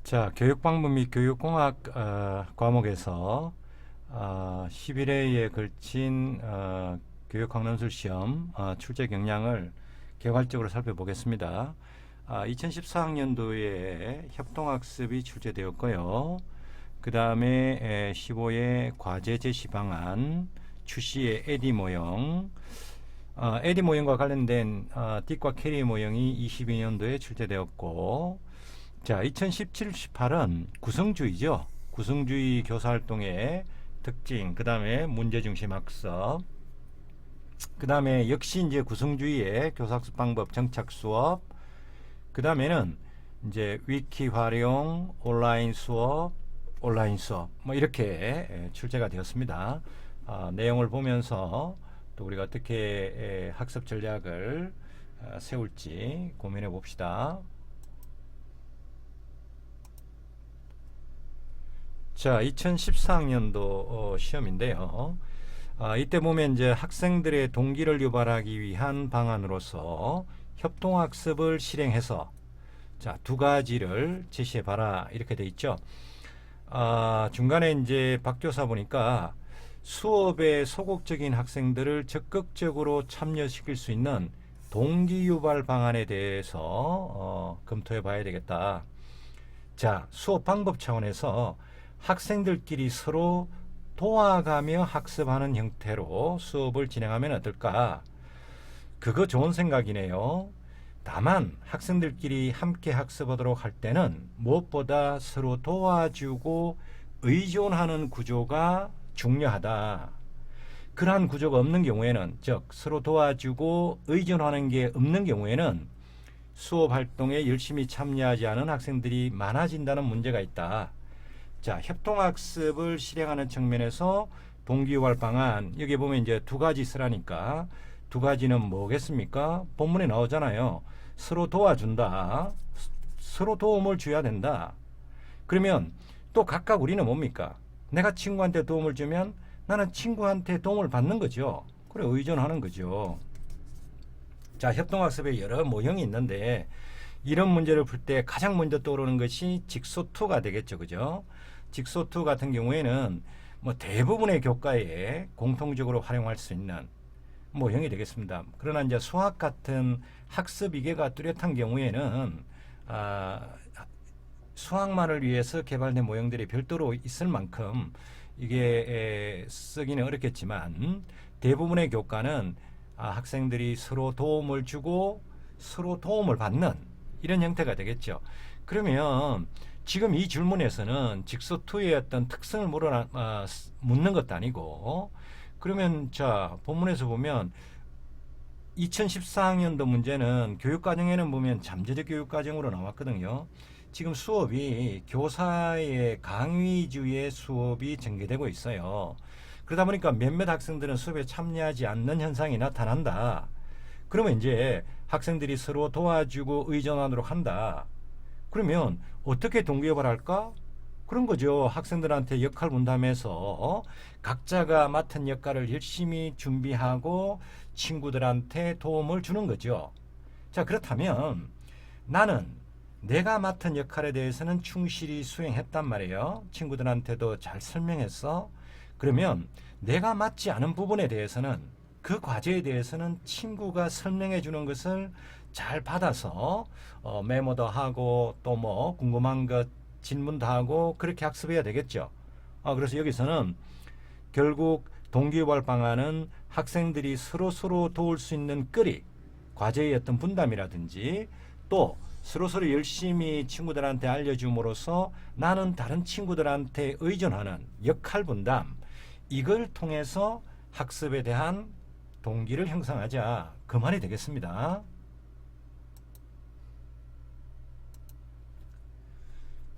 자, 교육방법 및 교육공학 과목에서 11회에 걸친 교육학논술 시험 출제 경향을 개괄적으로 살펴보겠습니다. 2014학년도에 협동학습이 출제되었고요. 그 다음에 15회 과제 제시 방안, 출시의 에디 모형, 에디 모형과 관련된 딕과 캐리 모형이 22년도에 출제되었고, 자, 2017-18은 구성주의죠. 구성주의 교사활동의 특징, 그 다음에 문제중심 학습, 그 다음에 역시 이제 구성주의의 교사학습 방법 정착 수업, 그 다음에는 이제 위키 활용, 온라인 수업, 뭐 이렇게 출제가 되었습니다. 내용을 보면서 또 우리가 어떻게 학습 전략을 세울지 고민해 봅시다. 자, 2014학년도 시험인데요. 이때 보면 이제 학생들의 동기를 유발하기 위한 방안으로서 협동학습을 실행해서 자, 두 가지를 제시해 봐라 이렇게 돼 있죠. 중간에 이제 박 교사 보니까 수업에 소극적인 학생들을 적극적으로 참여시킬 수 있는 동기 유발 방안에 대해서 검토해 봐야 되겠다. 자, 수업 방법 차원에서 학생들끼리 서로 도와가며 학습하는 형태로 수업을 진행하면 어떨까? 그거 좋은 생각이네요. 다만 학생들끼리 함께 학습하도록 할 때는 무엇보다 서로 도와주고 의존하는 구조가 중요하다. 그러한 구조가 없는 경우에는, 즉 서로 도와주고 의존하는 게 없는 경우에는 수업 활동에 열심히 참여하지 않은 학생들이 많아진다는 문제가 있다. 자, 협동학습을 실행하는 측면에서 동기유발 방안, 여기 보면 이제 두 가지 쓰라니까 두 가지는 뭐겠습니까? 본문에 나오잖아요. 서로 도와준다. 서로 도움을 줘야 된다. 그러면 또 각각 우리는 뭡니까? 내가 친구한테 도움을 주면 나는 친구한테 도움을 받는 거죠. 그래, 의존하는 거죠. 자, 협동학습에 여러 모형이 있는데 이런 문제를 풀 때 가장 먼저 떠오르는 것이 직소2가 되겠죠. 그죠? 직소2 같은 경우에는 뭐 대부분의 교과에 공통적으로 활용할 수 있는 모형이 되겠습니다. 그러나 이제 수학 같은 학습 이계가 뚜렷한 경우에는 수학만을 위해서 개발된 모형들이 별도로 있을 만큼 이게 쓰기는 어렵겠지만 대부분의 교과는 학생들이 서로 도움을 주고 서로 도움을 받는 이런 형태가 되겠죠. 그러면 지금 이 질문에서는 직소2의 어떤 특성을 묻는 것도 아니고, 그러면 자, 본문에서 보면 2014학년도 문제는 교육과정에는 보면 잠재적 교육과정으로 나왔거든요. 지금 수업이 교사의 강의주의 수업이 전개되고 있어요. 그러다 보니까 몇몇 학생들은 수업에 참여하지 않는 현상이 나타난다. 그러면 이제 학생들이 서로 도와주고 의존하도록 한다. 그러면 어떻게 동기유발할까? 그런 거죠. 학생들한테 역할 분담해서 각자가 맡은 역할을 열심히 준비하고 친구들한테 도움을 주는 거죠. 자, 그렇다면 나는 내가 맡은 역할에 대해서는 충실히 수행했단 말이에요. 친구들한테도 잘 설명했어. 그러면 내가 맡지 않은 부분에 대해서는, 그 과제에 대해서는 친구가 설명해 주는 것을 잘 받아서 메모도 하고 또 뭐 궁금한 것 질문도 하고 그렇게 학습해야 되겠죠. 그래서 여기서는 결국 동기유발 방안은 학생들이 서로 도울 수 있는 거리, 과제의 어떤 분담이라든지 또 서로 열심히 친구들한테 알려줌으로써 나는 다른 친구들한테 의존하는 역할 분담, 이걸 통해서 학습에 대한 동기를 형성하자, 그 말이 되겠습니다.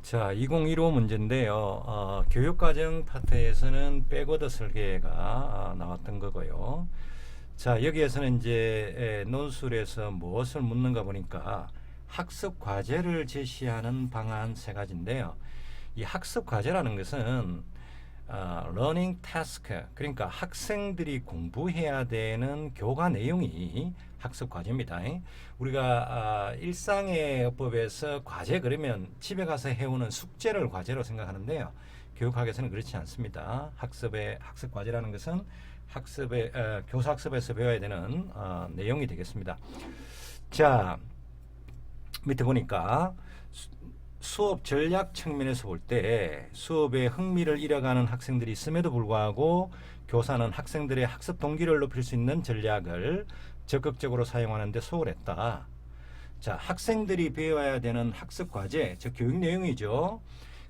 자, 2015 문제인데요. 교육과정 파트에서는 백워드 설계가 나왔던 거고요. 자, 여기에서는 이제 논술에서 무엇을 묻는가 보니까 학습 과제를 제시하는 방안 세 가지인데요. 이 학습 과제라는 것은 learning task, 그러니까 학생들이 공부해야 되는 교과 내용이 학습 과제입니다. 우리가 일상의 어법에서 과제 그러면 집에 가서 해오는 숙제를 과제로 생각하는데요. 교육학에서는 그렇지 않습니다. 학습 과제라는 것은 교사 학습에서 배워야 되는 내용이 되겠습니다. 자, 밑에 보니까 수업 전략 측면에서 볼 때 수업에 흥미를 잃어가는 학생들이 있음에도 불구하고 교사는 학생들의 학습 동기를 높일 수 있는 전략을 적극적으로 사용하는 데 소홀했다. 자, 학생들이 배워야 되는 학습 과제, 즉 교육 내용이죠.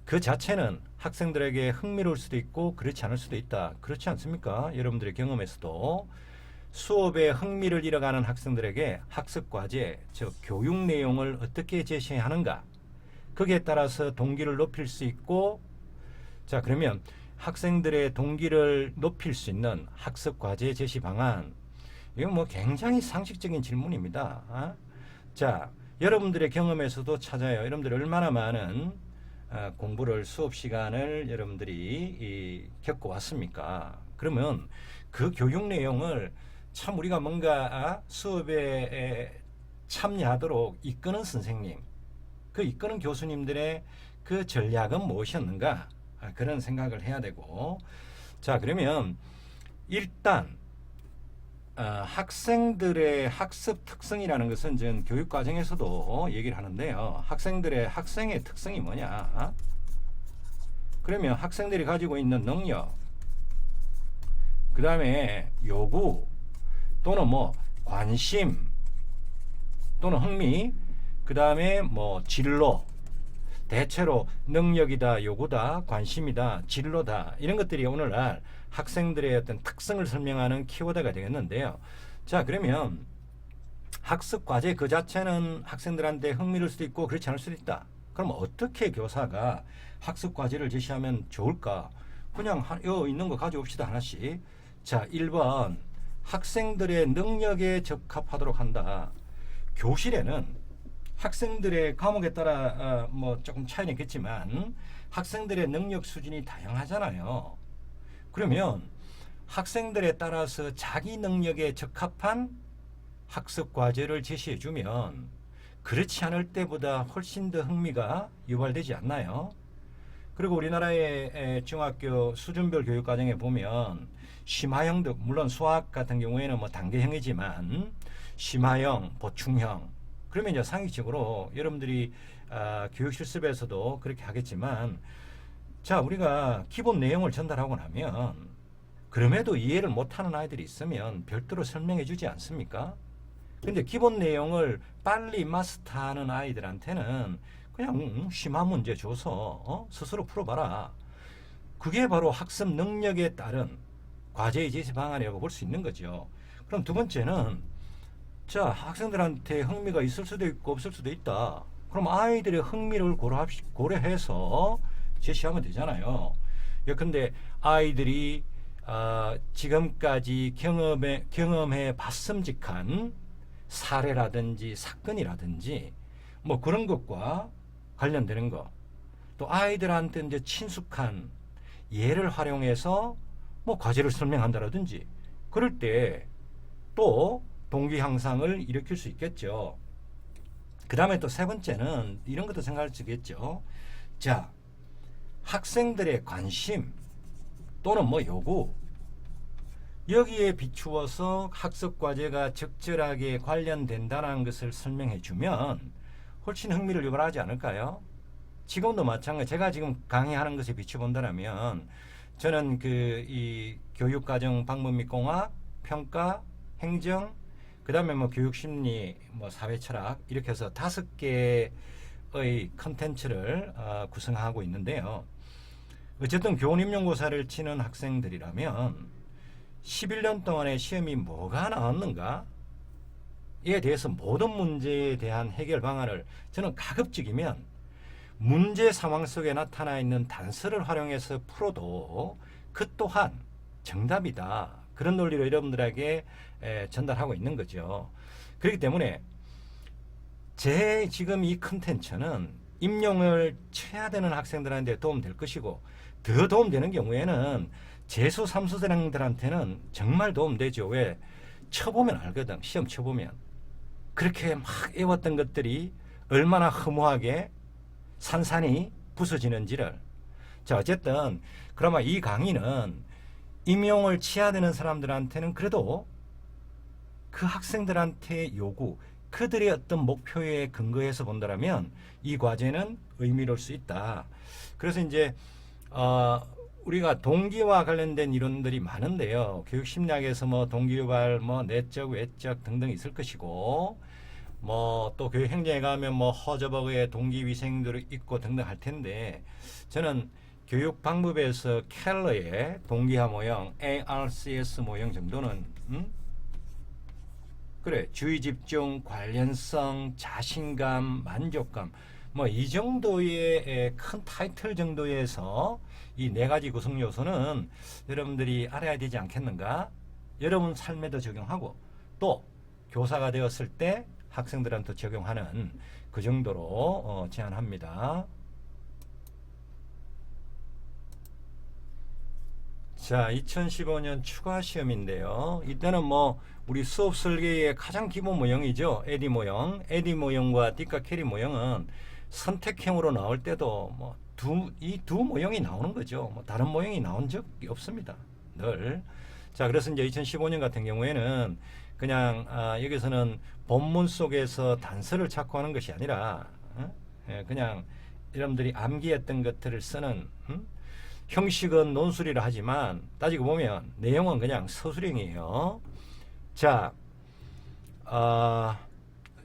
그 자체는 학생들에게 흥미로울 수도 있고 그렇지 않을 수도 있다. 그렇지 않습니까? 여러분들의 경험에서도 수업에 흥미를 잃어가는 학생들에게 학습 과제, 즉 교육 내용을 어떻게 제시해야 하는가, 거기에 따라서 동기를 높일 수 있고, 자, 그러면 학생들의 동기를 높일 수 있는 학습 과제 제시 방안, 이건 뭐 굉장히 상식적인 질문입니다. 자, 여러분들의 경험에서도 찾아요. 여러분들이 얼마나 많은 공부를, 수업 시간을 여러분들이 겪어왔습니까? 그러면 그 교육 내용을 참 우리가 뭔가 수업에 참여하도록 이끄는 선생님, 그 이끄는 교수님들의 그 전략은 무엇이었는가, 그런 생각을 해야 되고, 자, 그러면 일단 학생들의 학습 특성이라는 것은 전 교육 과정에서도 얘기를 하는데요. 학생의 특성이 뭐냐? 그러면 학생들이 가지고 있는 능력, 그 다음에 요구, 또는 뭐 관심, 또는 흥미, 그 다음에 뭐 진로, 대체로 능력이다, 요구다, 관심이다, 진로다, 이런 것들이 오늘날 학생들의 어떤 특성을 설명하는 키워드가 되겠는데요. 자, 그러면 학습 과제 그 자체는 학생들한테 흥미로울 수도 있고 그렇지 않을 수도 있다. 그럼 어떻게 교사가 학습 과제를 제시하면 좋을까? 그냥 있는 거 가져옵시다, 하나씩. 자, 1번 학생들의 능력에 적합하도록 한다. 교실에는 학생들의 과목에 따라 뭐 조금 차이는 있겠지만 학생들의 능력 수준이 다양하잖아요. 그러면 학생들에 따라서 자기 능력에 적합한 학습 과제를 제시해 주면 그렇지 않을 때보다 훨씬 더 흥미가 유발되지 않나요? 그리고 우리나라의 중학교 수준별 교육 과정에 보면 심화형도, 물론 수학 같은 경우에는 뭐 단계형이지만 심화형, 보충형, 그러면 이제 상식적으로 여러분들이 교육 실습에서도 그렇게 하겠지만, 자, 우리가 기본 내용을 전달하고 나면 그럼에도 이해를 못하는 아이들이 있으면 별도로 설명해 주지 않습니까? 근데 기본 내용을 빨리 마스터하는 아이들한테는 그냥 심화 문제 줘서 스스로 풀어봐라. 그게 바로 학습 능력에 따른 과제의 제시 방안이라고 볼 수 있는 거죠. 그럼 두 번째는, 자, 학생들한테 흥미가 있을 수도 있고 없을 수도 있다. 그럼 아이들의 흥미를 고려해서 제시하면 되잖아요. 근데 아이들이 지금까지 경험해 봤음직한 사례라든지 사건이라든지 뭐 그런 것과 관련되는 거, 또 아이들한테 이제 친숙한 예를 활용해서 뭐 과제를 설명한다라든지, 그럴 때 또 동기 향상을 일으킬 수 있겠죠. 그 다음에 또 세 번째는 이런 것도 생각할 수 있겠죠. 자, 학생들의 관심 또는 뭐 요구, 여기에 비추어서 학습 과제가 적절하게 관련된다는 것을 설명해 주면 훨씬 흥미를 유발하지 않을까요? 지금도 마찬가지. 제가 지금 강의하는 것에 비춰본다면 저는 이 교육과정 방법 및 공학, 평가, 행정, 그 다음에 뭐 교육심리, 뭐 사회철학, 이렇게 해서 5개의 컨텐츠를 구성하고 있는데요. 어쨌든 교원임용고사를 치는 학생들이라면 11년 동안의 시험이 뭐가 나왔는가? 이에 대해서 모든 문제에 대한 해결 방안을 저는 가급적이면 문제 상황 속에 나타나 있는 단서를 활용해서 풀어도 그 또한 정답이다. 그런 논리로 여러분들에게 전달하고 있는 거죠. 그렇기 때문에 제 지금 이 컨텐츠는 임용을 쳐야 되는 학생들한테 도움될 것이고, 더 도움되는 경우에는 재수 삼수생들한테는 정말 도움되죠. 왜? 쳐보면 알거든. 시험 쳐보면 그렇게 막 애웠던 것들이 얼마나 허무하게 산산이 부서지는지를. 자, 어쨌든 그러면 이 강의는 임용을 치야 되는 사람들한테는 그래도 그 학생들한테 요구, 그들의 어떤 목표에 근거해서 본다면 이 과제는 의미로울 수 있다. 그래서 이제 우리가 동기와 관련된 이론들이 많은데요. 교육 심리학에서 뭐 동기 유발, 뭐 내적, 외적 등등 있을 것이고, 뭐 또 교육 행정에 가면 뭐 허저버그의 동기 위생들이 있고 등등 할 텐데, 저는 교육 방법에서 켈러의 동기화 모형, ARCS 모형 정도는 그래, 주의 집중, 관련성, 자신감, 만족감, 뭐 이 정도의 큰 타이틀 정도에서 이 네 가지 구성 요소는 여러분들이 알아야 되지 않겠는가? 여러분 삶에도 적용하고 또 교사가 되었을 때 학생들한테 적용하는 그 정도로 제안합니다. 자, 2015년 추가 시험인데요. 이때는 뭐 우리 수업 설계의 가장 기본 모형이죠. 에디 모형. 에디 모형과 딕과 캐리 모형은 선택형으로 나올 때도 뭐 이 두 모형이 나오는 거죠. 뭐 다른 모형이 나온 적이 없습니다. 늘. 자, 그래서 이제 2015년 같은 경우에는 그냥 여기서는 본문 속에서 단서를 찾고 하는 것이 아니라 그냥 여러분들이 암기했던 것들을 쓰는 형식은 논술이라 하지만 따지고 보면 내용은 그냥 서술형이에요. 자,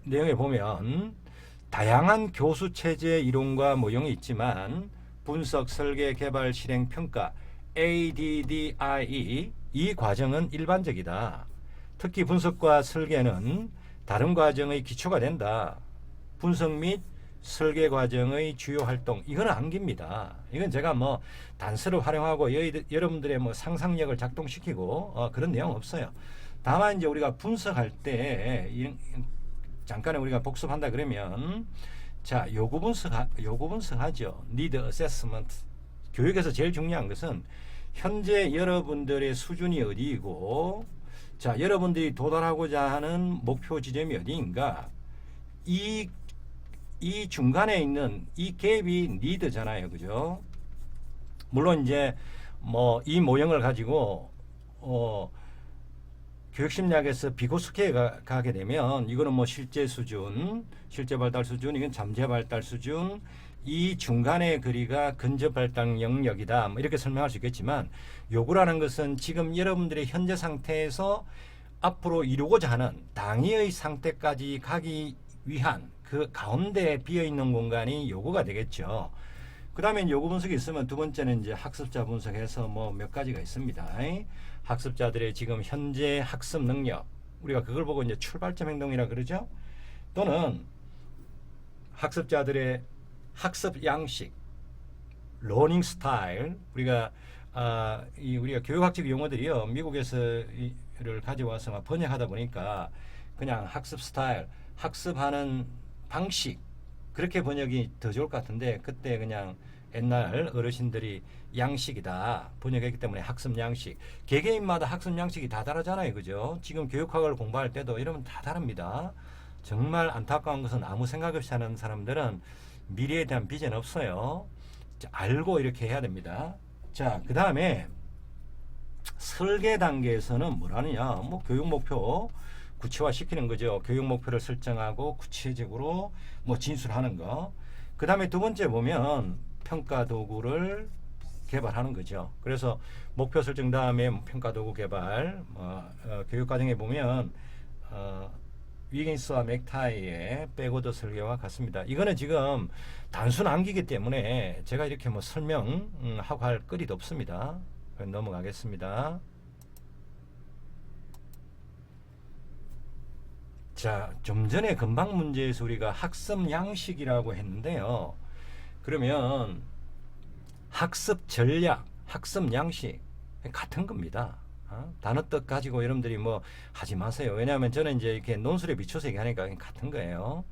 내용에 보면 다양한 교수 체제 이론과 모형이 있지만 분석, 설계, 개발, 실행, 평가 ADDIE 이 과정은 일반적이다. 특히 분석과 설계는 다른 과정의 기초가 된다. 분석 및 설계 과정의 주요 활동, 이거는 암기입니다. 이건 제가 뭐 단서를 활용하고 여러분들의 뭐 상상력을 작동시키고 그런 내용 없어요. 다만 이제 우리가 분석할 때 잠깐 우리가 복습한다 그러면 자, 요구 분석하죠. need assessment. 교육에서 제일 중요한 것은 현재 여러분들의 수준이 어디이고, 자, 여러분들이 도달하고자 하는 목표 지점이 어디인가, 이 중간에 있는 이 갭이 니드잖아요. 그죠? 물론 이제 뭐 이 모형을 가지고 교육심리학에서 비고스케에 가게 되면 이거는 뭐 실제 수준, 실제 발달 수준, 이건 잠재 발달 수준, 이 중간의 거리가 근접 발달 영역이다. 뭐 이렇게 설명할 수 있겠지만, 요구라는 것은 지금 여러분들의 현재 상태에서 앞으로 이루고자 하는 당위의 상태까지 가기 위한 그 가운데 비어있는 공간이 요구가 되겠죠. 그 다음에 요구 분석이 있으면 두 번째는 이제 학습자 분석해서 뭐 몇 가지가 있습니다. 학습자들의 지금 현재 학습 능력, 우리가 그걸 보고 이제 출발점 행동이라 그러죠. 또는 학습자들의 학습 양식, 러닝 스타일, 우리가 우리가 교육학적 용어들이요, 미국에서를 가져와서 번역하다 보니까 그냥 학습 스타일, 학습하는 방식, 그렇게 번역이 더 좋을 것 같은데, 그때 그냥 옛날 어르신들이 양식이다 번역했기 때문에 학습 양식, 개개인마다 학습 양식이 다 다르잖아요. 그죠? 지금 교육학을 공부할 때도 이러면 다 다릅니다. 정말 안타까운 것은 아무 생각 없이 하는 사람들은 미래에 대한 비전 없어요. 자, 알고 이렇게 해야 됩니다. 자, 그 다음에 설계 단계에서는 뭐라느냐, 뭐 교육 목표 구체화 시키는 거죠. 교육 목표를 설정하고 구체적으로 뭐 진술하는 거. 그 다음에 두 번째 보면 평가 도구를 개발하는 거죠. 그래서 목표 설정 다음에 평가 도구 개발, 교육 과정에 보면 위긴스와 맥타이의 백오더 설계와 같습니다. 이거는 지금 단순 암기이기 때문에 제가 이렇게 뭐 설명하고 할 거리도 없습니다. 넘어가겠습니다. 자, 좀 전에 금방 문제에서 우리가 학습 양식이라고 했는데요. 그러면 학습 전략, 학습 양식 같은 겁니다. 단어 뜻 가지고 여러분들이 뭐 하지 마세요. 왜냐하면 저는 이제 이렇게 논술에 비춰서 얘기하니까 같은 거예요.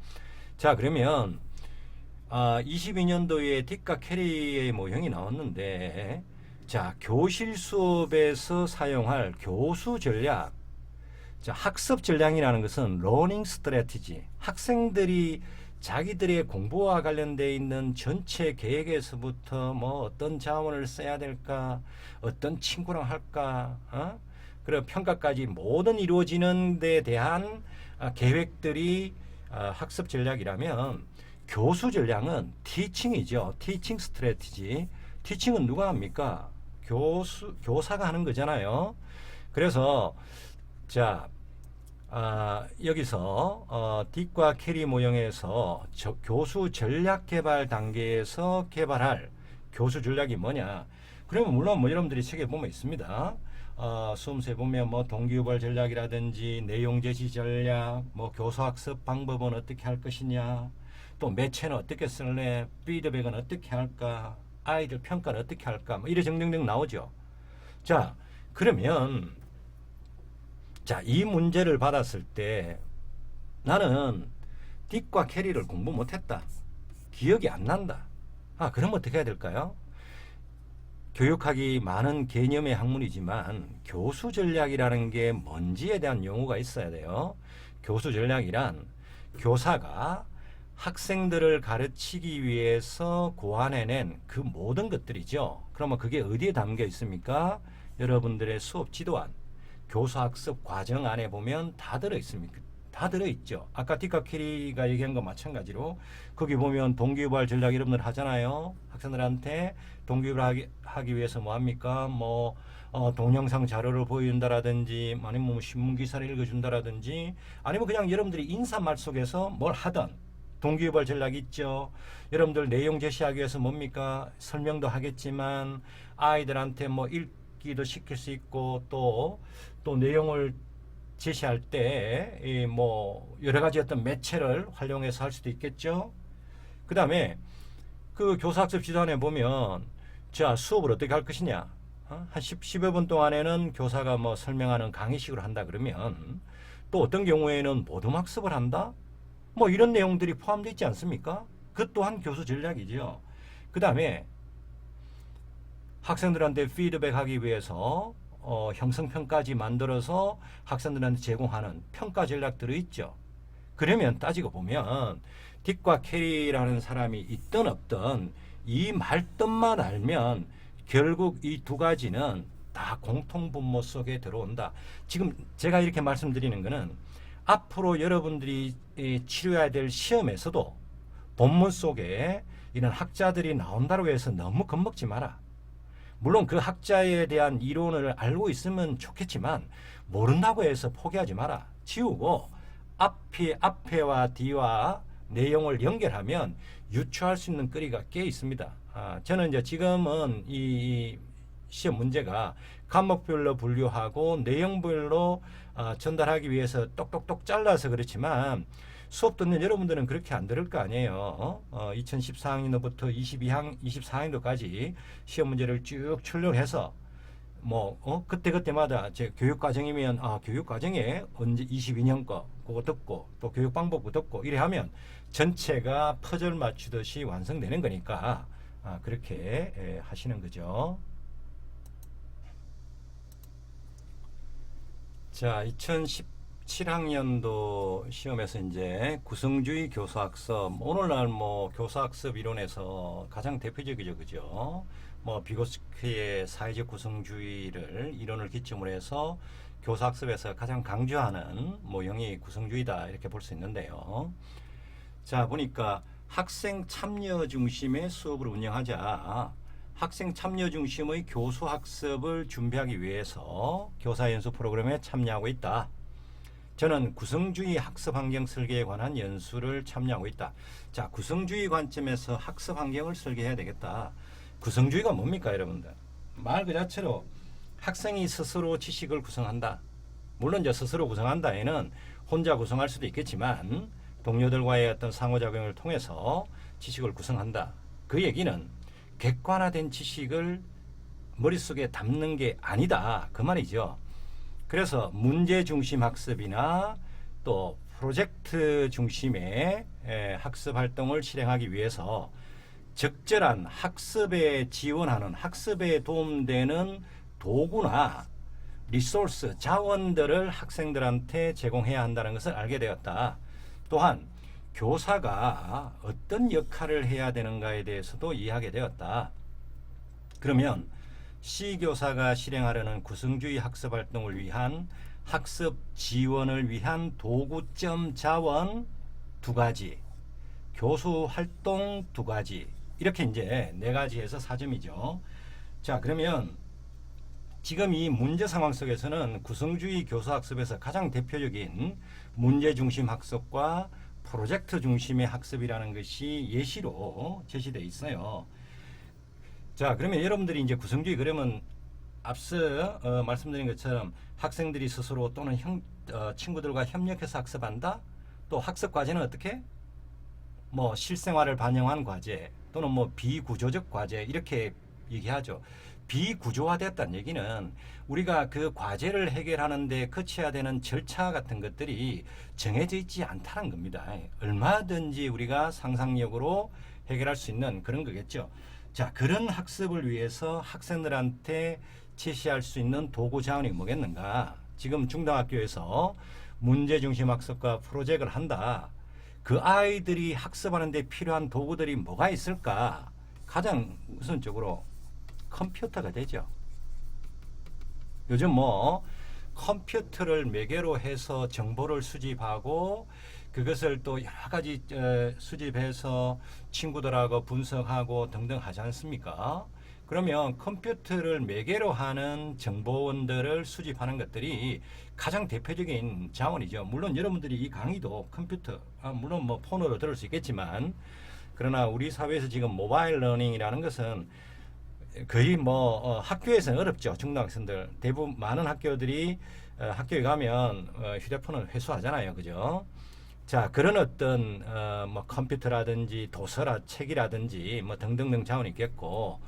자, 그러면 22년도에 딕과 캐리의 모형이 나왔는데, 자, 교실 수업에서 사용할 교수 전략. 자, 학습 전략이라는 것은 러닝 스트래티지. 학생들이 자기들의 공부와 관련되어 있는 전체 계획에서부터 뭐 어떤 자원을 써야 될까, 어떤 친구랑 할까, 그리고 평가까지 모든 이루어지는 데 대한 계획들이 학습 전략이라면, 교수 전략은 티칭이죠. 티칭 스트래티지. 티칭은 누가 합니까? 교사가 하는 거잖아요. 그래서 자, 여기서 딕과 캐리 모형에서 교수 전략 개발 단계에서 개발할 교수 전략이 뭐냐? 그러면 물론 뭐 여러분들이 책에 보면 있습니다. 수험서에 보면 뭐 동기유발 전략이라든지 내용 제시 전략, 뭐 교수학습 방법은 어떻게 할 것이냐, 또 매체는 어떻게 쓸래, 피드백은 어떻게 할까, 아이들 평가는 어떻게 할까, 뭐 이래 등등등 나오죠. 자, 그러면 자, 이 문제를 받았을 때 나는 딕과 캐리를 공부 못했다. 기억이 안 난다. 그럼 어떻게 해야 될까요? 교육학이 많은 개념의 학문이지만 교수 전략이라는 게 뭔지에 대한 용어가 있어야 돼요. 교수 전략이란 교사가 학생들을 가르치기 위해서 고안해낸 그 모든 것들이죠. 그러면 그게 어디에 담겨 있습니까? 여러분들의 수업 지도안, 교수학습 과정 안에 보면 다 들어있습니까? 다 들어있죠. 아까 딕과 캐리가 얘기한 거 마찬가지로 거기 보면 동기유발 전략 여러분들 하잖아요. 학생들한테 동기유발 하기 위해서 뭐 합니까? 동영상 자료를 보여준다라든지, 아니면 뭐 신문기사를 읽어준다라든지, 아니면 그냥 여러분들이 인사말 속에서 뭘 하든 동기유발 전략 있죠. 여러분들 내용 제시하기 위해서 뭡니까? 설명도 하겠지만 아이들한테 뭐 읽기도 시킬 수 있고, 또 내용을 제시할 때 뭐 여러 가지 어떤 매체를 활용해서 할 수도 있겠죠. 그 다음에 그 교사학습 지도안에 보면, 자, 수업을 어떻게 할 것이냐, 한 10여 분 동안에는 교사가 뭐 설명하는 강의식으로 한다 그러면, 또 어떤 경우에는 모둠학습을 한다, 뭐 이런 내용들이 포함되어 있지 않습니까? 그 또한 교수 전략이죠. 그 다음에 학생들한테 피드백하기 위해서 형성평가지 만들어서 학생들한테 제공하는 평가 전략 들어있죠. 그러면 따지고 보면 딕과 캐리라는 사람이 있든 없든 이 말뜻만 알면 결국 이 두 가지는 다 공통분모 속에 들어온다. 지금 제가 이렇게 말씀드리는 거는 앞으로 여러분들이 치료해야 될 시험에서도 본문 속에 이런 학자들이 나온다고 해서 너무 겁먹지 마라. 물론 그 학자에 대한 이론을 알고 있으면 좋겠지만 모른다고 해서 포기하지 마라. 지우고 앞에와 뒤와 내용을 연결하면 유추할 수 있는 거리가 꽤 있습니다. 저는 이제 지금은 이 시험 문제가 과목별로 분류하고 내용별로 전달하기 위해서 똑똑똑 잘라서 그렇지만, 수업 듣는 여러분들은 그렇게 안 들을 거 아니에요. 2014학년도부터 24학년도까지 시험 문제를 쭉 출력해서 그때마다 제 교육과정이면 교육과정에 언제 22년 거 그거 듣고, 또 교육방법부 듣고 이래 하면 전체가 퍼즐 맞추듯이 완성되는 거니까 그렇게 하시는 거죠. 자, 2017학년도 시험에서 이제 구성주의 교수학습, 오늘날 뭐 교수학습 이론에서 가장 대표적이죠, 그죠? 비고스키의 사회적 구성주의를 이론을 기점으로 해서 교수학습에서 가장 강조하는 모형이 구성주의다, 이렇게 볼 수 있는데요. 자, 보니까 학생 참여 중심의 수업을 운영하자. 학생 참여 중심의 교수 학습을 준비하기 위해서 교사 연수 프로그램에 참여하고 있다. 저는 구성주의 학습 환경 설계에 관한 연수를 참여하고 있다. 자, 구성주의 관점에서 학습 환경을 설계해야 되겠다. 구성주의가 뭡니까, 여러분들? 말 그 자체로 학생이 스스로 지식을 구성한다. 물론 이제 스스로 구성한다에는 혼자 구성할 수도 있겠지만 동료들과의 어떤 상호작용을 통해서 지식을 구성한다. 그 얘기는 객관화된 지식을 머릿속에 담는 게 아니다, 그 말이죠. 그래서 문제 중심 학습이나 또 프로젝트 중심의 학습 활동을 실행하기 위해서 적절한 학습에 지원하는, 학습에 도움되는 도구나 리소스, 자원들을 학생들한테 제공해야 한다는 것을 알게 되었다. 또한 교사가 어떤 역할을 해야 되는가에 대해서도 이해하게 되었다. 그러면 C교사가 실행하려는 구성주의 학습 활동을 위한 학습 지원을 위한 도구점 자원 2가지, 교수 활동 2가지, 이렇게 이제 4가지에서 4점이죠. 자, 그러면 지금 이 문제 상황 속에서는 구성주의 교수학습에서 가장 대표적인 문제 중심 학습과 프로젝트 중심의 학습이라는 것이 예시로 제시되어 있어요. 자, 그러면 여러분들이 이제 구성주의 그러면 앞서 말씀드린 것처럼 학생들이 스스로 또는 친구들과 협력해서 학습한다. 또 학습 과제는 어떻게? 뭐 실생활을 반영한 과제 또는 뭐 비구조적 과제 이렇게 얘기하죠. 비구조화됐다는 얘기는 우리가 그 과제를 해결하는데 거쳐야 되는 절차 같은 것들이 정해져 있지 않다는 겁니다. 얼마든지 우리가 상상력으로 해결할 수 있는 그런 거겠죠. 자, 그런 학습을 위해서 학생들한테 제시할 수 있는 도구 자원이 뭐겠는가? 지금 중등학교에서 문제중심 학습과 프로젝트를 한다. 그 아이들이 학습하는 데 필요한 도구들이 뭐가 있을까? 가장 우선적으로 컴퓨터가 되죠. 요즘 뭐 컴퓨터를 매개로 해서 정보를 수집하고 그것을 또 여러 가지 수집해서 친구들하고 분석하고 등등 하지 않습니까? 그러면 컴퓨터를 매개로 하는 정보원들을 수집하는 것들이 가장 대표적인 자원이죠. 물론 여러분들이 이 강의도 컴퓨터, 물론 뭐 폰으로 들을 수 있겠지만, 그러나 우리 사회에서 지금 모바일 러닝이라는 것은 거의 뭐 학교에서는 어렵죠. 중등학생들 대부분 많은 학교들이 학교에 가면 휴대폰을 회수하잖아요, 그죠? 자, 그런 어떤 뭐 컴퓨터라든지 도서라 책이라든지 뭐 등등등 자원이 있겠고,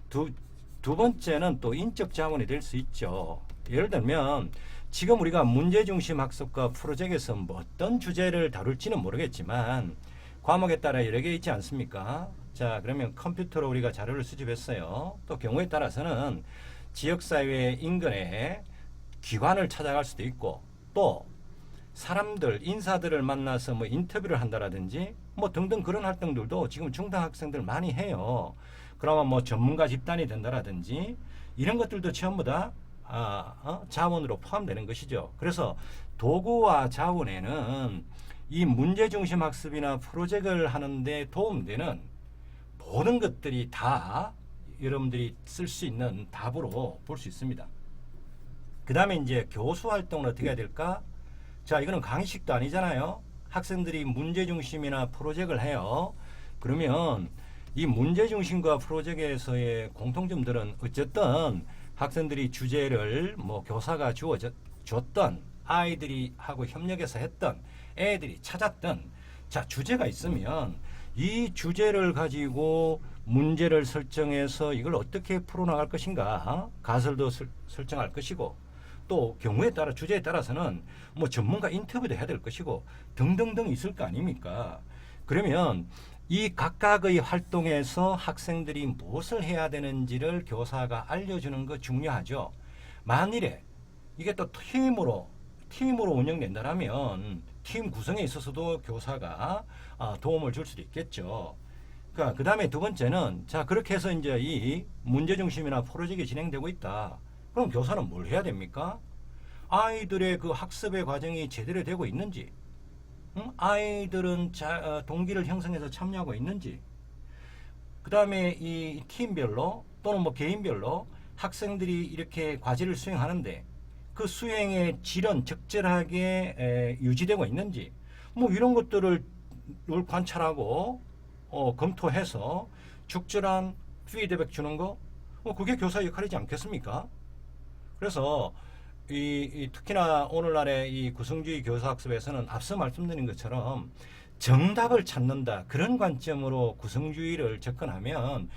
두 번째는 또 인적 자원이 될 수 있죠. 예를 들면 지금 우리가 문제중심 학습과 프로젝트에서 뭐 어떤 주제를 다룰지는 모르겠지만 과목에 따라 여러 개 있지 않습니까? 자, 그러면 컴퓨터로 우리가 자료를 수집했어요. 또 경우에 따라서는 지역사회 인근에 기관을 찾아갈 수도 있고, 또 사람들, 인사들을 만나서 뭐 인터뷰를 한다라든지 뭐 등등 그런 활동들도 지금 중등학생들 많이 해요. 그러면 뭐 전문가 집단이 된다라든지 이런 것들도 전부 다 자원으로 포함되는 것이죠. 그래서 도구와 자원에는 이 문제중심 학습이나 프로젝트를 하는데 도움되는 모든 것들이 다 여러분들이 쓸 수 있는 답으로 볼 수 있습니다. 그 다음에 이제 교수 활동은 어떻게 해야 될까? 자, 이거는 강의식도 아니잖아요. 학생들이 문제중심이나 프로젝트를 해요. 그러면 이 문제중심과 프로젝트에서의 공통점들은 어쨌든 학생들이 주제를 뭐 교사가 줬던, 아이들이 하고 협력해서 했던, 애들이 찾았던, 자, 주제가 있으면 이 주제를 가지고 문제를 설정해서 이걸 어떻게 풀어나갈 것인가 가설도 설정할 것이고, 또 경우에 따라 주제에 따라서는 뭐 전문가 인터뷰도 해야 될 것이고 등등등 있을 거 아닙니까? 그러면 이 각각의 활동에서 학생들이 무엇을 해야 되는지를 교사가 알려주는 거 중요하죠. 만일에 이게 또 팀으로 운영된다면 팀 구성에 있어서도 교사가 도움을 줄 수도 있겠죠. 그러니까 그 다음에 두 번째는, 자, 그렇게 해서 이제 이 문제중심이나 프로젝트가 진행되고 있다. 그럼 교사는 뭘 해야 됩니까? 아이들의 그 학습의 과정이 제대로 되고 있는지, 아이들은 동기를 형성해서 참여하고 있는지, 그 다음에 이 팀별로 또는 뭐 개인별로 학생들이 이렇게 과제를 수행하는데 그 수행의 질은 적절하게 유지되고 있는지, 뭐 이런 것들을 관찰하고 검토해서 적절한 피드백 주는 거, 그게 교사 역할이지 않겠습니까? 그래서 특히나 오늘날의 이 구성주의 교사학습에서는 앞서 말씀드린 것처럼 정답을 찾는다, 그런 관점으로 구성주의를 접근하면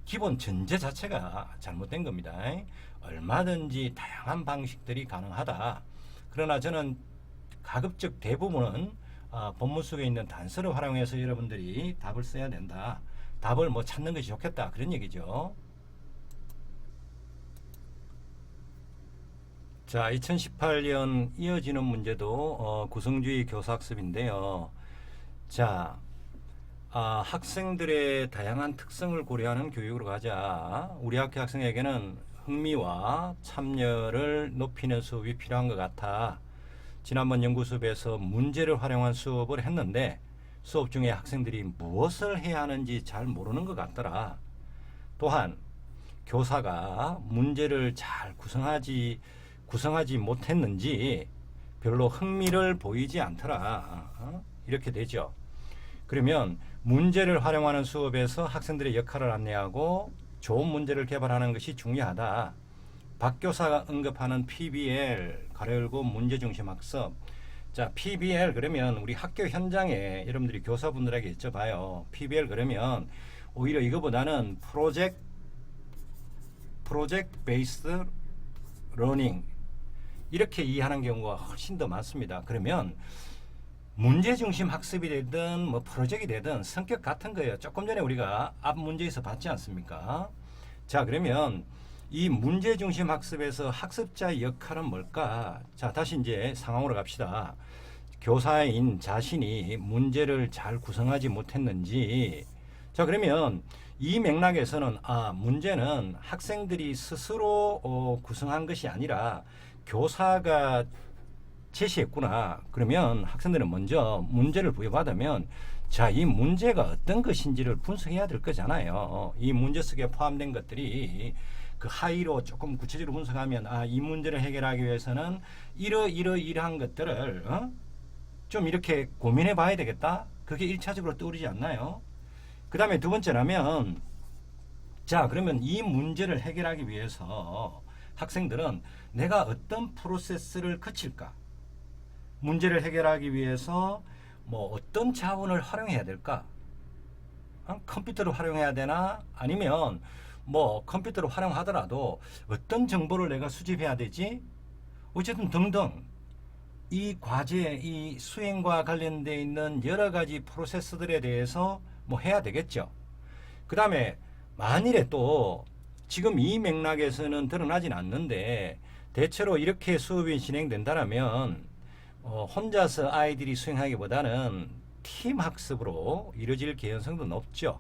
기본 전제 자체가 잘못된 겁니다. 얼마든지 다양한 방식들이 가능하다. 그러나 저는 가급적 대부분은 본문 속에 있는 단서를 활용해서 여러분들이 답을 써야 된다. 답을 뭐 찾는 것이 좋겠다. 그런 얘기죠. 자, 2018년 이어지는 문제도 구성주의 교사학습인데요. 자, 학생들의 다양한 특성을 고려하는 교육으로 가자. 우리 학교 학생에게는 흥미와 참여를 높이는 수업이 필요한 것 같아. 지난번 연구 수업에서 문제를 활용한 수업을 했는데 수업 중에 학생들이 무엇을 해야 하는지 잘 모르는 것 같더라. 또한 교사가 문제를 잘 구성하지 못했는지 별로 흥미를 보이지 않더라. 이렇게 되죠. 그러면 문제를 활용하는 수업에서 학생들의 역할을 안내하고 좋은 문제를 개발하는 것이 중요하다. 박 교사가 언급하는 PBL 가로 열고 문제중심 학습. 자, PBL 그러면 우리 학교 현장에 여러분들이 교사분들에게 여쭤봐요. PBL 그러면 오히려 이거보다는 프로젝트 베이스드 러닝 이렇게 이해하는 경우가 훨씬 더 많습니다. 그러면 문제중심 학습이 되든 뭐 프로젝트이 되든 성격 같은 거예요. 조금 전에 우리가 앞 문제에서 봤지 않습니까? 자, 그러면 이 문제중심 학습에서 학습자의 역할은 뭘까? 자, 다시 이제 상황으로 갑시다. 교사인 자신이 문제를 잘 구성하지 못했는지. 자, 그러면 이 맥락에서는 문제는 학생들이 스스로 구성한 것이 아니라 교사가 제시했구나. 그러면 학생들은 먼저 문제를 부여받으면 자, 이 문제가 어떤 것인지를 분석해야 될 거잖아요. 이 문제 속에 포함된 것들이 그 하위로 조금 구체적으로 분석하면 이 문제를 해결하기 위해서는 이러한 것들을 좀 이렇게 고민해 봐야 되겠다. 그게 1차적으로 떠오르지 않나요? 그 다음에 두 번째라면 자, 그러면 이 문제를 해결하기 위해서 학생들은 내가 어떤 프로세스를 거칠까? 문제를 해결하기 위해서 뭐 어떤 자원을 활용해야 될까? 컴퓨터를 활용해야 되나? 아니면 뭐 컴퓨터를 활용하더라도 어떤 정보를 내가 수집해야 되지? 어쨌든 등등 이 과제, 이 수행과 관련되어 있는 여러 가지 프로세스들에 대해서 뭐 해야 되겠죠. 그 다음에 만일에 또 지금 이 맥락에서는 드러나진 않는데 대체로 이렇게 수업이 진행된다면 혼자서 아이들이 수행하기보다는 팀 학습으로 이루어질 개연성도 높죠.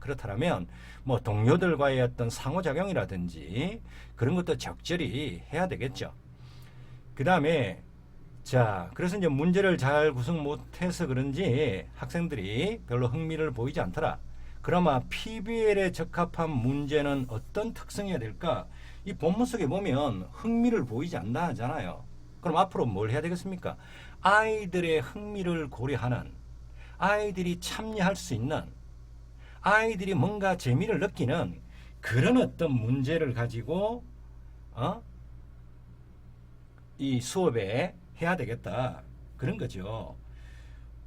그렇다면 뭐 동료들과의 어떤 상호작용이라든지 그런 것도 적절히 해야 되겠죠. 그 다음에 자, 그래서 이제 문제를 잘 구성 못해서 그런지 학생들이 별로 흥미를 보이지 않더라. 그나마 PBL에 적합한 문제는 어떤 특성이어야 될까? 이 본문 속에 보면 흥미를 보이지 않나 하잖아요. 그럼 앞으로 뭘 해야 되겠습니까? 아이들의 흥미를 고려하는, 아이들이 참여할 수 있는, 아이들이 뭔가 재미를 느끼는 그런 어떤 문제를 가지고 이 수업에 해야 되겠다. 그런 거죠.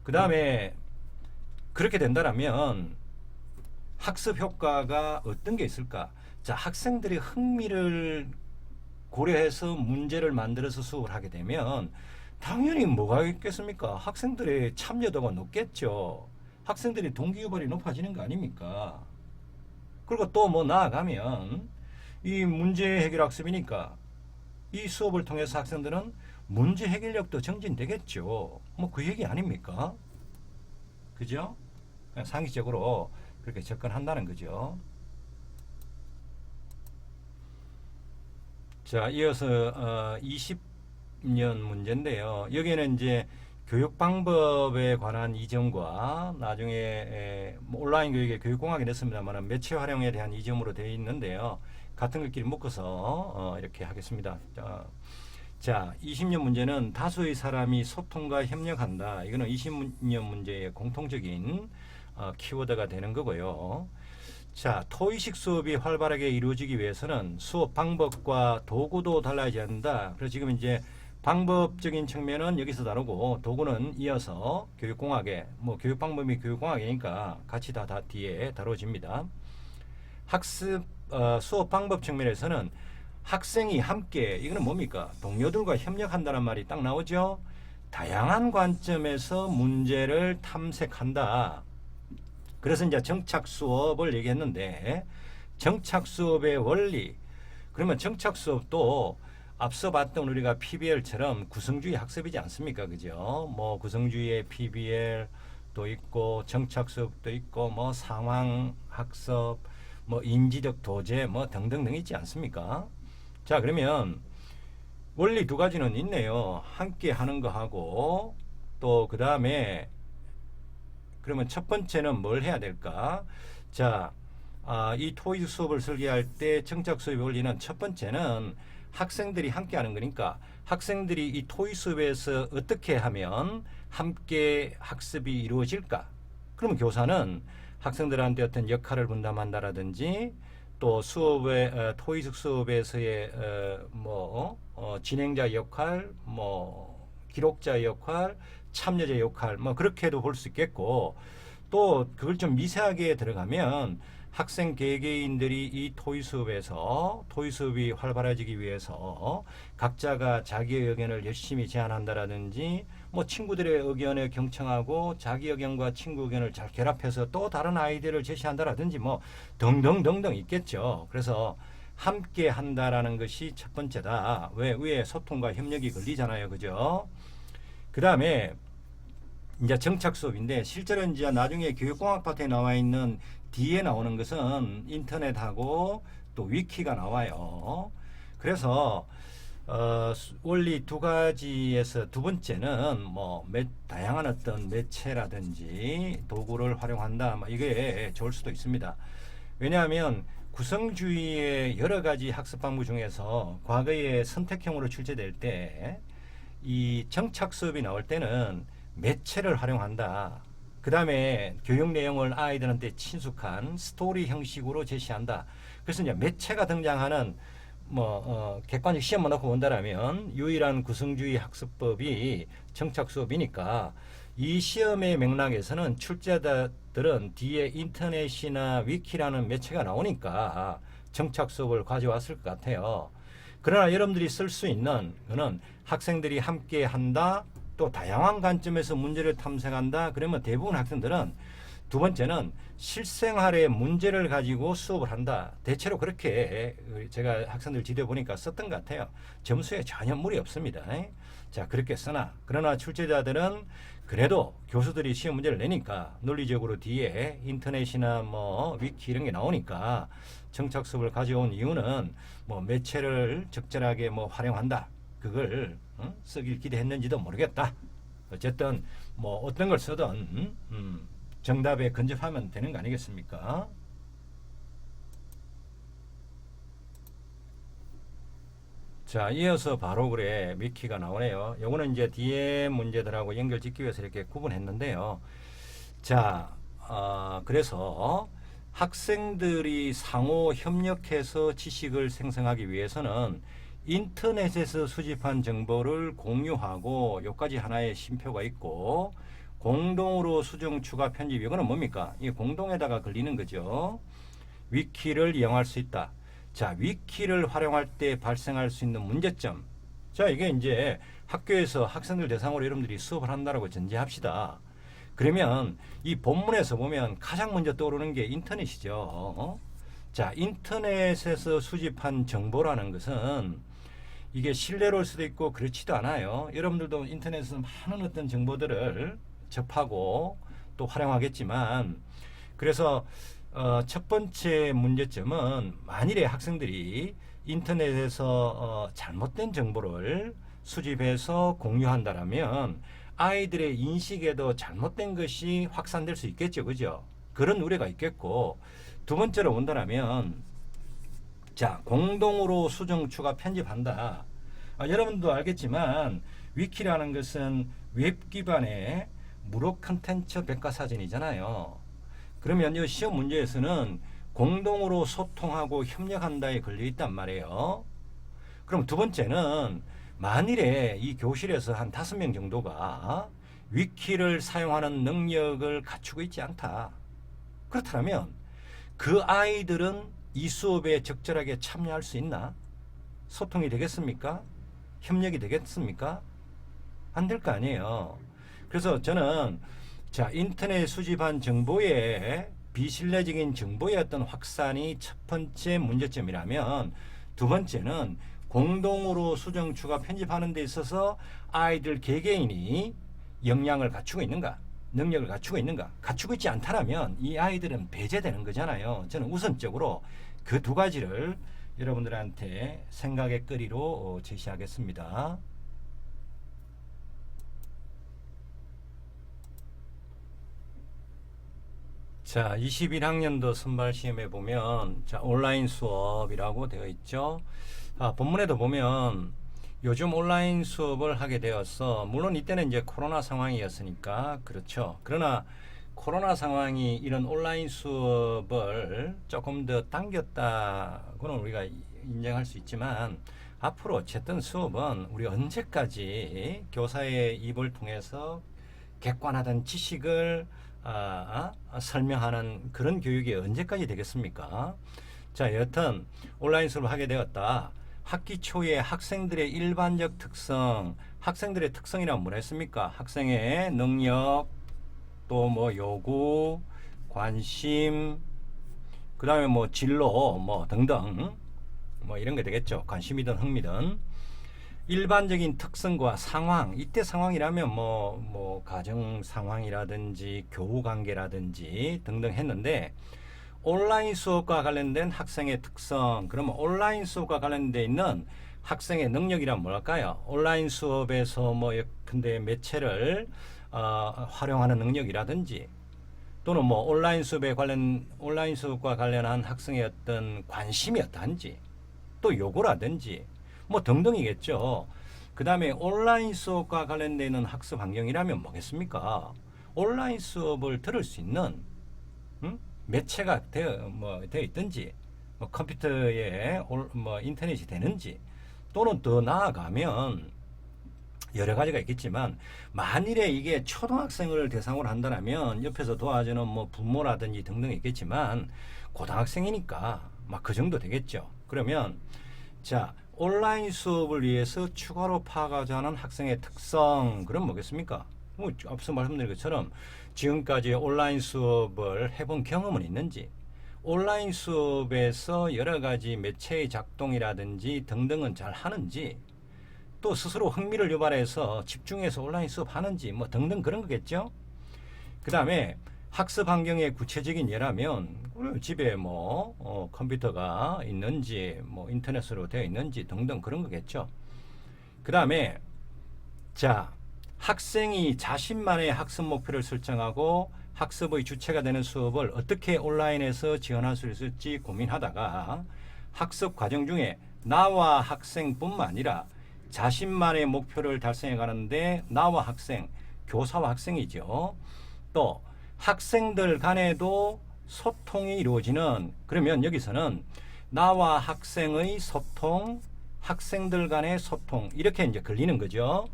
그 다음에 그렇게 된다면 학습 효과가 어떤 게 있을까? 자, 학생들의 흥미를 고려해서 문제를 만들어서 수업을 하게 되면 당연히 뭐가 있겠습니까? 학생들의 참여도가 높겠죠. 학생들의 동기유발이 높아지는 거 아닙니까? 그리고 또 뭐 나아가면 이 문제 해결 학습이니까 이 수업을 통해서 학생들은 문제 해결력도 정진되겠죠. 뭐 그 얘기 아닙니까? 그죠? 그냥 상식적으로 그렇게 접근한다는 거죠. 자, 이어서 20년 문제인데요. 여기에는 이제 교육 방법에 관한 이점과 나중에 온라인 교육의 교육공학이 됐습니다만 매체 활용에 대한 이점으로 되어 있는데요. 같은 것끼리 묶어서 이렇게 하겠습니다. 자, 20년 문제는 다수의 사람이 소통과 협력한다. 이거는 20년 문제의 공통적인 키워드가 되는 거고요. 자, 토의식 수업이 활발하게 이루어지기 위해서는 수업 방법과 도구도 달라져야 한다. 그래서 지금 이제 방법적인 측면은 여기서 다루고 도구는 이어서 교육공학에 교육 방법이 교육공학이니까 같이 다 뒤에 다뤄집니다. 학습 수업 방법 측면에서는 학생이 함께 이거는 뭡니까? 동료들과 협력한다는 말이 딱 나오죠. 다양한 관점에서 문제를 탐색한다. 그래서 이제 정착 수업을 얘기했는데, 정착 수업의 원리, 그러면 정착 수업도 앞서 봤던 우리가 PBL처럼 구성주의 학습이지 않습니까? 그죠? 뭐 구성주의의 PBL도 있고 정착 수업도 있고 뭐 상황 학습, 뭐 인지적 도제 뭐 등등등 있지 않습니까? 자, 그러면 원리 두 가지는 있네요. 함께 하는 거 하고 또 그다음에 그러면 첫 번째는 뭘 해야 될까? 자, 이 토익 수업을 설계할 때 정착 수업의 원리는 첫 번째는 학생들이 함께 하는 거니까 학생들이 이 토익 수업에서 어떻게 하면 함께 학습이 이루어질까? 그러면 교사는 학생들한테 어떤 역할을 분담한다라든지 또 수업의 토익 수업에서의 진행자 역할, 뭐 기록자 역할, 참여자 역할, 뭐 그렇게도 볼 수 있겠고 또 그걸 좀 미세하게 들어가면 학생 개개인들이 이 토익 수업에서 토익 수업이 활발해지기 위해서 각자가 자기의 의견을 열심히 제안한다라든지 뭐 친구들의 의견에 경청하고 자기 의견과 친구 의견을 잘 결합해서 또 다른 아이디어를 제시한다라든지 뭐 등등등등 있겠죠. 그래서 함께 한다라는 것이 첫 번째다. 왜? 위에 소통과 협력이 걸리잖아요. 그죠? 그 다음에 이제 정착 수업인데 실제로 이제 나중에 교육공학 파트에 나와 있는 뒤에 나오는 것은 인터넷하고 또 위키가 나와요. 그래서 원리 두 가지에서 두 번째는 뭐 다양한 어떤 매체라든지 도구를 활용한다. 뭐 이게 좋을 수도 있습니다. 왜냐하면 구성주의의 여러 가지 학습 방법 중에서 과거에 선택형으로 출제될 때 이 정착 수업이 나올 때는 매체를 활용한다. 그 다음에 교육 내용을 아이들한테 친숙한 스토리 형식으로 제시한다. 그래서 이제 매체가 등장하는 객관적 시험만 놓고 본다라면 유일한 구성주의 학습법이 정착 수업이니까 이 시험의 맥락에서는 출제자들은 뒤에 인터넷이나 위키라는 매체가 나오니까 정착 수업을 가져왔을 것 같아요. 그러나 여러분들이 쓸 수 있는 거는 학생들이 함께 한다. 또 다양한 관점에서 문제를 탐색한다. 그러면 대부분 학생들은 두 번째는 실생활의 문제를 가지고 수업을 한다. 대체로 그렇게 제가 학생들 지도해 보니까 썼던 것 같아요. 점수에 전혀 무리 없습니다. 자, 그렇게 쓰나. 그러나 출제자들은 그래도 교수들이 시험 문제를 내니까 논리적으로 뒤에 인터넷이나 뭐 위키 이런 게 나오니까 정착 수업을 가져온 이유는 뭐 매체를 적절하게 뭐 활용한다. 그걸 쓰길 기대했는지도 모르겠다. 어쨌든 뭐 어떤 걸 쓰든 정답에 근접하면 되는 거 아니겠습니까? 자, 이어서 바로 그래 위키가 나오네요. 요거는 이제 뒤에 문제들하고 연결짓기 위해서 이렇게 구분했는데요. 자, 그래서 학생들이 상호 협력해서 지식을 생성하기 위해서는 인터넷에서 수집한 정보를 공유하고 여기까지 하나의 쉼표가 있고 공동으로 수정 추가 편집 이거는 뭡니까? 이 공동에다가 걸리는 거죠. 위키를 이용할 수 있다. 자, 위키를 활용할 때 발생할 수 있는 문제점. 자, 이게 이제 학교에서 학생들 대상으로 여러분들이 수업을 한다라고 전제합시다. 그러면 이 본문에서 보면 가장 먼저 떠오르는 게 인터넷이죠. 자, 인터넷에서 수집한 정보라는 것은 이게 신뢰로울 수도 있고 그렇지도 않아요. 여러분들도 인터넷에서 많은 어떤 정보들을 접하고 또 활용하겠지만 그래서 첫 번째 문제점은 만일에 학생들이 인터넷에서 잘못된 정보를 수집해서 공유한다라면 아이들의 인식에도 잘못된 것이 확산될 수 있겠죠. 그죠? 그런 우려가 있겠고 두 번째로 본다면 자, 공동으로 수정, 추가, 편집한다. 여러분도 알겠지만 위키라는 것은 웹 기반의 무료 컨텐츠 백과사전이잖아요. 그러면 이 시험 문제에서는 공동으로 소통하고 협력한다에 걸려 있단 말이에요. 그럼 두 번째는 만일에 이 교실에서 한 5명 정도가 위키를 사용하는 능력을 갖추고 있지 않다. 그렇다면 그 아이들은 이 수업에 적절하게 참여할 수 있나? 소통이 되겠습니까? 협력이 되겠습니까? 안 될 거 아니에요. 그래서 저는 자, 인터넷 수집한 정보의 비신뢰적인 정보의 어떤 확산이 첫 번째 문제점이라면, 두 번째는 공동으로 수정 추가 편집하는 데 있어서 아이들 개개인이 역량을 갖추고 있는가, 능력을 갖추고 있는가. 갖추고 있지 않다면 이 아이들은 배제되는 거잖아요. 저는 우선적으로 그 두 가지를 여러분들한테 생각의 거리로 제시하겠습니다. 자, 21학년도 선발 시험에 보면 자, 온라인 수업이라고 되어 있죠. 본문에도 보면 요즘 온라인 수업을 하게 되어서, 물론 이때는 이제 코로나 상황이었으니까 그렇죠. 그러나 코로나 상황이 이런 온라인 수업을 조금 더 당겼다고는 우리가 인정할 수 있지만, 앞으로 어쨌든 수업은 우리 언제까지 교사의 입을 통해서 객관화된 지식을 설명하는 그런 교육이 언제까지 되겠습니까? 자, 여튼 온라인 수업을 하게 되었다. 학기 초에 학생들의 일반적 특성, 학생들의 특성이란 뭐라 했습니까? 학생의 능력, 또 뭐 요구, 관심, 그 다음에 뭐 진로, 뭐 등등, 뭐 이런 게 되겠죠. 관심이든 흥미든. 일반적인 특성과 상황, 이때 상황이라면 뭐 가정 상황이라든지 교우 관계라든지 등등 했는데, 온라인 수업과 관련된 학생의 특성, 그러면 온라인 수업과 관련돼 있는 학생의 능력이란 뭘까요? 온라인 수업에서 뭐 근데 매체를 활용하는 능력이라든지, 또는 뭐 온라인 수업과 관련한 학생의 어떤 관심이 어떠한지, 또 요구라든지 뭐 등등이겠죠. 그 다음에 온라인 수업과 관련되어 있는 학습 환경이라면 뭐겠습니까? 온라인 수업을 들을 수 있는 매체가 되어 있든지, 뭐 컴퓨터에 뭐 인터넷이 되는지, 또는 더 나아가면 여러 가지가 있겠지만, 만일에 이게 초등학생을 대상으로 한다면 옆에서 도와주는 뭐 부모라든지 등등 있겠지만, 고등학생이니까 막 그 정도 되겠죠. 그러면 자, 온라인 수업을 위해서 추가로 파악하자 하는 학생의 특성, 그럼 뭐겠습니까? 뭐 앞서 말씀드린 것처럼 지금까지 온라인 수업을 해본 경험은 있는지, 온라인 수업에서 여러 가지 매체의 작동이라든지 등등은 잘 하는지, 또 스스로 흥미를 유발해서 집중해서 온라인 수업 하는지, 뭐 등등 그런 거겠죠. 그 다음에 학습 환경의 구체적인 예라면 집에 뭐 컴퓨터가 있는지, 뭐 인터넷으로 되어 있는지 등등 그런 거겠죠. 그 다음에 자, 학생이 자신만의 학습 목표를 설정하고 학습의 주체가 되는 수업을 어떻게 온라인에서 지원할 수 있을지 고민하다가, 학습 과정 중에 나와 학생뿐만 아니라 자신만의 목표를 달성해 가는데 나와 학생, 교사와 학생이죠. 또 학생들 간에도 소통이 이루어지는, 그러면 여기서는 나와 학생의 소통, 학생들 간의 소통, 이렇게 이제 걸리는 거죠.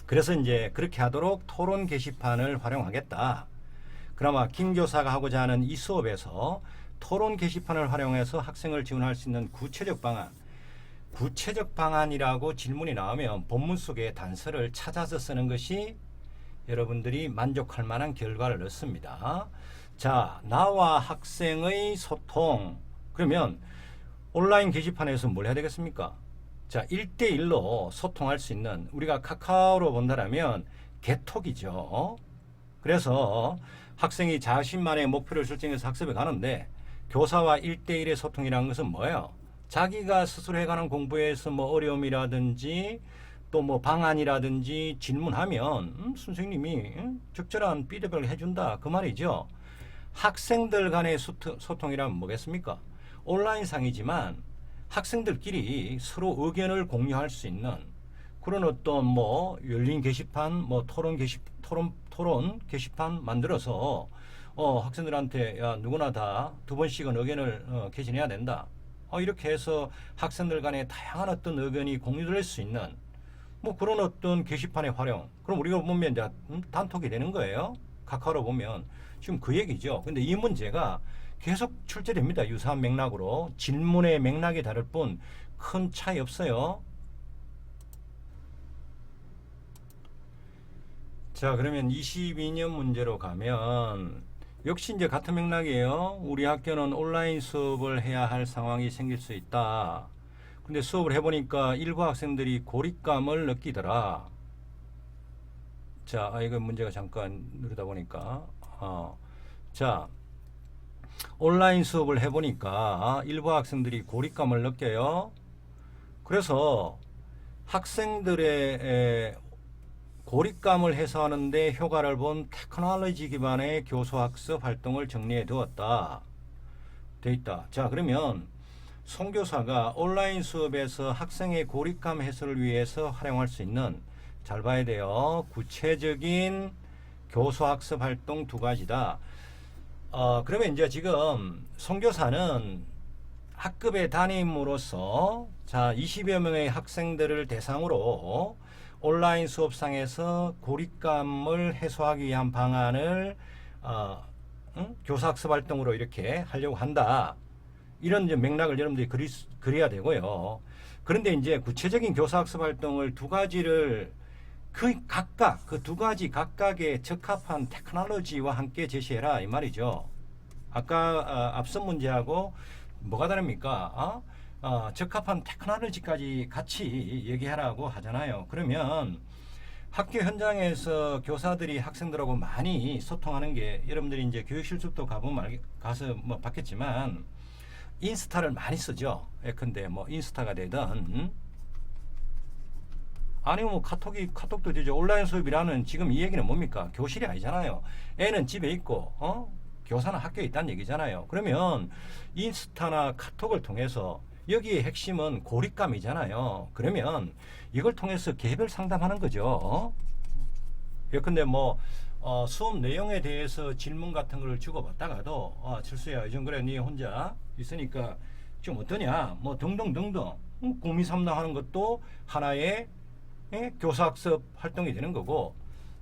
그래서 이제 그렇게 하도록 토론 게시판을 활용하겠다. 그나마 김 교사가 하고자 하는 이 수업에서 토론 게시판을 활용해서 학생을 지원할 수 있는 구체적 방안, 구체적 방안이라고 질문이 나오면 본문 속에 단서를 찾아서 쓰는 것이 여러분들이 만족할 만한 결과를 얻습니다. 자, 나와 학생의 소통. 그러면 온라인 게시판에서 뭘 해야 되겠습니까? 자, 1대1로 소통할 수 있는, 우리가 카카오로 본다면 개톡이죠. 그래서 학생이 자신만의 목표를 설정해서 학습에 가는데, 교사와 1대1의 소통이라는 것은 뭐예요? 자기가 스스로 해가는 공부에서 뭐 어려움이라든지 또 뭐 방안이라든지 질문하면 선생님이 적절한 피드백을 해준다, 그 말이죠. 학생들 간의 소통이라면 뭐겠습니까? 온라인상이지만 학생들끼리 서로 의견을 공유할 수 있는 그런 어떤 뭐 열린 게시판, 뭐 토론 게시판 만들어서 학생들한테 야, 누구나 다 2번씩은 의견을 개진해야 된다. 이렇게 해서 학생들 간에 다양한 어떤 의견이 공유될 수 있는 뭐 그런 어떤 게시판의 활용. 그럼 우리가 보면 이제 단톡이 되는 거예요. 카카오로 보면 지금 그 얘기죠. 근데 이 문제가 계속 출제됩니다. 유사한 맥락으로. 질문의 맥락이 다를 뿐 큰 차이 없어요. 자, 그러면 22년 문제로 가면 역시 이제 같은 맥락이에요. 우리 학교는 온라인 수업을 해야 할 상황이 생길 수 있다. 근데 수업을 해보니까 일부 학생들이 고립감을 느끼더라. 자, 이거 문제가 잠깐 누르다 보니까. 자, 온라인 수업을 해보니까 일부 학생들이 고립감을 느껴요. 그래서 학생들의 고립감을 해소하는데 효과를 본 테크놀로지 기반의 교수학습 활동을 정리해 두었다. 돼 있다. 자, 그러면 송 교사가 온라인 수업에서 학생의 고립감 해소를 위해서 활용할 수 있는, 잘 봐야 돼요, 구체적인 교수학습 활동 두 가지다. 그러면 이제 지금 송 교사는 학급에 담임으로서 자 20여 명의 학생들을 대상으로 온라인 수업상에서 고립감을 해소하기 위한 방안을 교사학습 활동으로 이렇게 하려고 한다. 이런 이제 맥락을 여러분들이 그려야 되고요. 그런데 이제 구체적인 교사학습 활동을 두 가지를 그 두 가지 각각의 적합한 테크놀로지와 함께 제시해라 이 말이죠. 아까 앞선 문제하고 뭐가 다릅니까? 적합한 테크놀로지까지 같이 얘기하라고 하잖아요. 그러면 학교 현장에서 교사들이 학생들하고 많이 소통하는 게, 여러분들이 이제 교육 실습도 가서 뭐 봤겠지만 인스타를 많이 쓰죠. 예컨대 뭐 인스타가 되든 아니면 뭐 카톡도 되죠. 온라인 수업이라는 지금 이 얘기는 뭡니까? 교실이 아니잖아요. 애는 집에 있고 교사는 학교에 있다는 얘기잖아요. 그러면 인스타나 카톡을 통해서 여기의 핵심은 고립감이잖아요. 그러면 이걸 통해서 개별 상담하는 거죠. 예컨대 뭐 수업 내용에 대해서 질문 같은 걸 주고받다가도 철수야 요즘 그래 니 혼자 있으니까 좀 어떠냐 뭐 등등등등 고민 상담하는 것도 하나의 교사학습 활동이 되는 거고,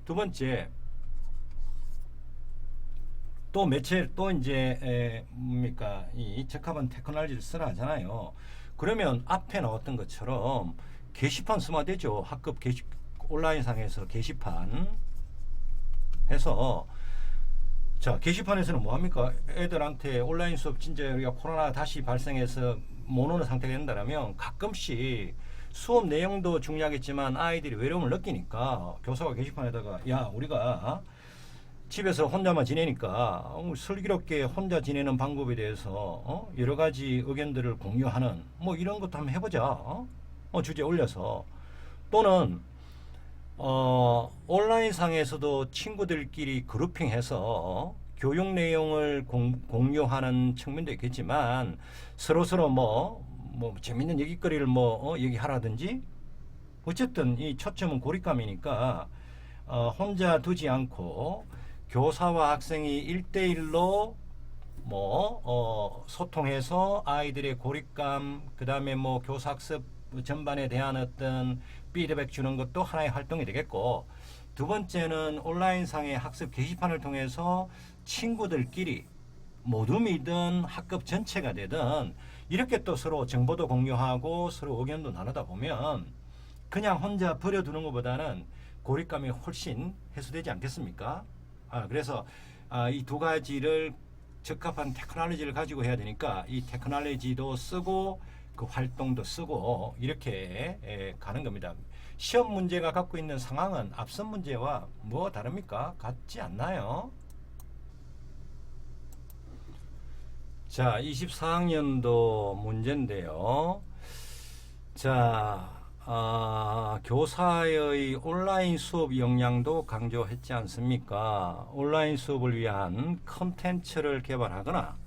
두 번째 또 매체 또 이제 뭡니까 이 적합한 테크놀로지를 쓰라 하잖아요. 그러면 앞에 나왔던 것처럼 게시판 쓰면 되죠. 학급 온라인상에서 게시판 해서, 자 게시판에서는 뭐 합니까? 애들한테 온라인 수업 진짜 우리가 코로나 다시 발생해서 못 오는 상태가 된다면 가끔씩 수업 내용도 중요하겠지만 아이들이 외로움을 느끼니까 교사가 게시판에다가 야 우리가 집에서 혼자만 지내니까 슬기롭게 혼자 지내는 방법에 대해서 여러 가지 의견들을 공유하는 뭐 이런 것도 한번 해보자. 주제 올려서. 또는 온라인상에서도 친구들끼리 그룹핑해서 교육 내용을 공유하는 측면도 있겠지만 서로서로 뭐 재밌는 얘기거리를 얘기하라든지, 어쨌든 이 초점은 고립감이니까 혼자 두지 않고 교사와 학생이 1대1로 소통해서 아이들의 고립감, 그 다음에 뭐 교사학습 전반에 대한 어떤 피드백 주는 것도 하나의 활동이 되겠고, 두 번째는 온라인상의 학습 게시판을 통해서 친구들끼리 모둠이든 학급 전체가 되든 이렇게 또 서로 정보도 공유하고 서로 의견도 나누다 보면 그냥 혼자 버려두는 것보다는 고립감이 훨씬 해소되지 않겠습니까? 그래서 이 두 가지를 적합한 테크놀로지를 가지고 해야 되니까 이 테크놀로지도 쓰고 그 활동도 쓰고 이렇게 가는 겁니다. 시험 문제가 갖고 있는 상황은 앞선 문제와 뭐 다릅니까? 같지 않나요? 자, 24학년도 문제인데요. 자, 교사의 온라인 수업 역량도 강조했지 않습니까? 온라인 수업을 위한 컨텐츠를 개발하거나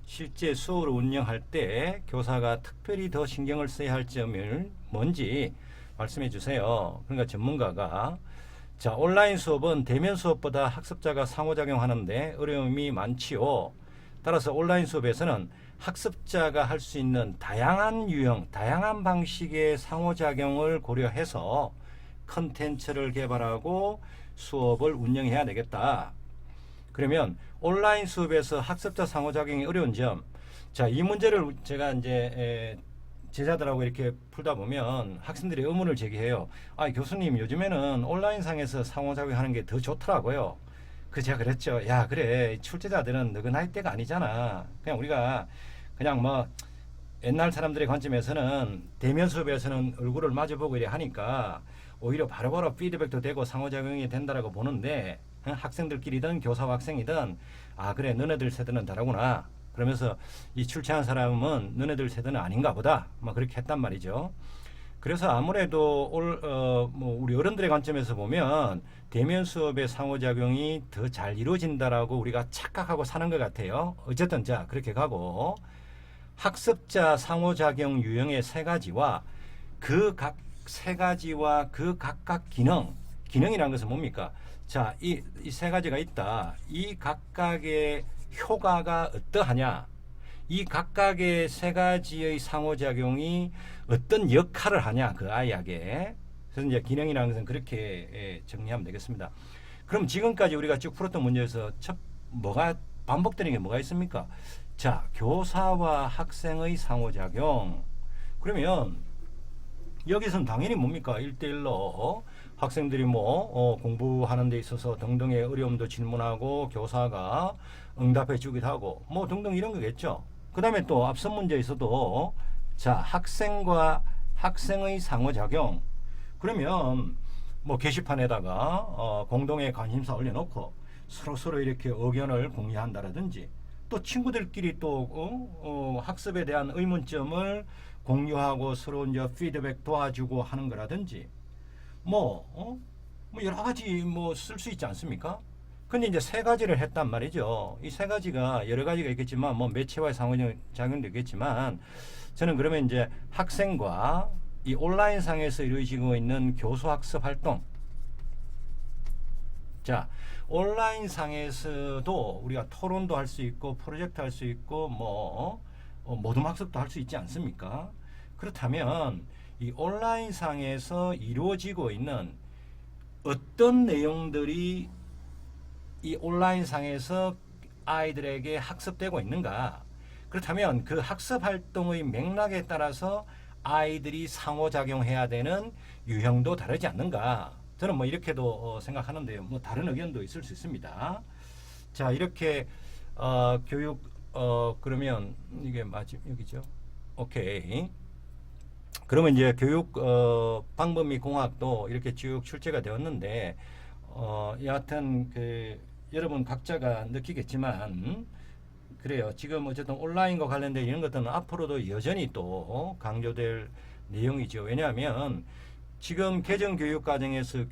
실제 수업을 운영할 때 교사가 특별히 더 신경을 써야 할 점을 뭔지 말씀해 주세요. 그러니까 전문가가, 자, 온라인 수업은 대면 수업보다 학습자가 상호작용하는데 어려움이 많지요. 따라서 온라인 수업에서는 학습자가 할 수 있는 다양한 유형, 다양한 방식의 상호작용을 고려해서 컨텐츠를 개발하고 수업을 운영해야 되겠다. 그러면 온라인 수업에서 학습자 상호작용이 어려운 점, 자, 이 문제를 제가 이제 제자들하고 이렇게 풀다 보면 학생들이 의문을 제기해요. 아, 교수님 요즘에는 온라인상에서 상호작용하는 게 더 좋더라고요. 그 제가 그랬죠. 야, 그래. 출제자들은 너그 나이 때가 아니잖아. 그냥 우리가 그냥 뭐 옛날 사람들의 관점에서는 대면 수업에서는 얼굴을 마주보고 이래 하니까 오히려 바로바로 피드백도 되고 상호작용이 된다라고 보는데 학생들끼리든 교사와 학생이든 아, 그래, 너네들 세대는 다르구나. 그러면서 이 출제한 사람은 너네들 세대는 아닌가 보다. 막 그렇게 했단 말이죠. 그래서 아무래도 뭐 우리 어른들의 관점에서 보면 대면 수업의 상호작용이 더 잘 이루어진다라고 우리가 착각하고 사는 것 같아요. 어쨌든 자, 그렇게 가고 학습자 상호작용 유형의 세 가지와 그 각 세 가지와 그 각각 기능이라는 것은 뭡니까? 자, 이 세 가지가 있다. 이 각각의 효과가 어떠하냐? 이 각각의 세 가지의 상호작용이 어떤 역할을 하냐? 그 아이에게. 그래서 이제 기능이라는 것은 그렇게 정리하면 되겠습니다. 그럼 지금까지 우리가 쭉 풀었던 문제에서 뭐가 반복되는 게 뭐가 있습니까? 자, 교사와 학생의 상호작용. 그러면 여기서는 당연히 뭡니까? 1대1로 학생들이 뭐 공부하는 데 있어서 등등의 어려움도 질문하고 교사가 응답해 주기도 하고 뭐 등등 이런 거겠죠. 그 다음에 또 앞선 문제에서도 자, 학생과 학생의 상호작용. 그러면 뭐 게시판에다가 공동의 관심사 올려놓고 서로 이렇게 의견을 공유한다라든지 또 친구들끼리 또 학습에 대한 의문점을 공유하고 서로 이제 피드백 도와주고 하는 거라든지 뭐 여러 가지 뭐 쓸 수 있지 않습니까? 근데 이제 세 가지를 했단 말이죠. 이 세 가지가 여러 가지가 있겠지만 뭐 매체와의 상호작용도 있겠지만 저는 그러면 이제 학생과 이 온라인상에서 이루어지고 있는 교수학습 활동. 자, 온라인상에서도 우리가 토론도 할 수 있고 프로젝트 할 수 있고 뭐 모둠 학습도 할 수 있지 않습니까? 그렇다면 이 온라인상에서 이루어지고 있는 어떤 내용들이 이 온라인상에서 아이들에게 학습되고 있는가? 그렇다면 그 학습 활동의 맥락에 따라서 아이들이 상호작용해야 되는 유형도 다르지 않는가? 저는 뭐 이렇게도 생각하는데요. 뭐 다른 의견도 있을 수 있습니다. 자, 이렇게 교육 그러면 이게 여기죠. 오케이. 그러면 이제 교육 방법 및 공학도 이렇게 쭉 출제가 되었는데 여하튼 그 여러분 각자가 느끼겠지만 그래요. 지금 어쨌든 온라인과 관련된 이런 것들은 앞으로도 여전히 또 강조될 내용이죠. 왜냐하면 지금 개정 교육 과정에서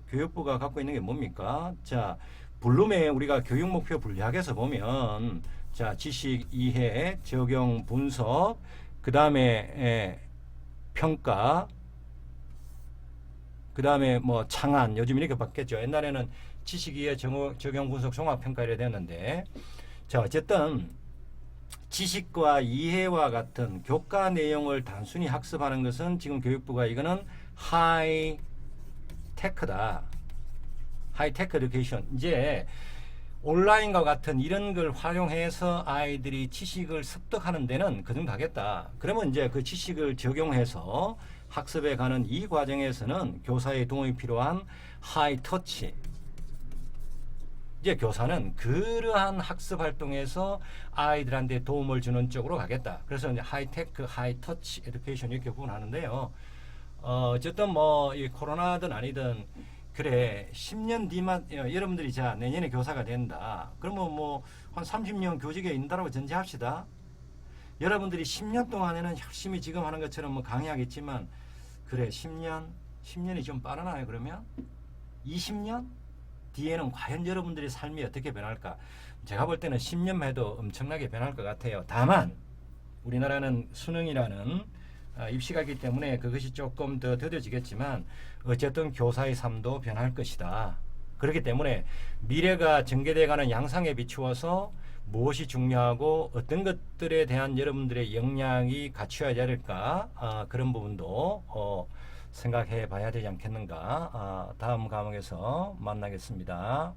교육부가 갖고 있는 게 뭡니까? 자, 블룸의 우리가 교육 목표 분리학에서 보면 자, 지식 이해, 적용, 분석, 그 다음에 평가, 그 다음에 뭐 창안, 요즘 이렇게 바뀌었죠. 옛날에는 지식 이해, 적용, 분석, 종합 평가 이래 됐는데 자, 어쨌든 지식과 이해와 같은 교과 내용을 단순히 학습하는 것은 지금 교육부가 이거는 하이테크다. 하이테크 에듀케이션. 이제 온라인과 같은 이런 걸 활용해서 아이들이 지식을 습득하는 데는 그 정도 하겠다. 그러면 이제 그 지식을 적용해서 학습에 가는 이 과정에서는 교사의 도움이 필요한 하이터치. 이제 교사는 그러한 학습 활동에서 아이들한테 도움을 주는 쪽으로 가겠다. 그래서 이제 하이테크, 하이터치 에듀케이션 이렇게 구분하는데요. 어쨌든 뭐 이 코로나든 아니든 그래 10년 뒤만 여러분들이 자 내년에 교사가 된다. 그러면 뭐 한 30년 교직에 있는다라고 전제합시다. 여러분들이 10년 동안에는 열심히 지금 하는 것처럼 뭐 강의하겠지만 그래 10년이 좀 빠르나요? 그러면 20년 뒤에는 과연 여러분들의 삶이 어떻게 변할까? 제가 볼 때는 10년만 해도 엄청나게 변할 것 같아요. 다만 우리나라는 수능이라는 입시가 있기 때문에 그것이 조금 더 더뎌지겠지만 어쨌든 교사의 삶도 변할 것이다. 그렇기 때문에 미래가 전개돼가는 양상에 비추어서 무엇이 중요하고 어떤 것들에 대한 여러분들의 역량이 갖춰야 될까 그런 부분도 생각해 봐야 되지 않겠는가. 다음 과목에서 만나겠습니다.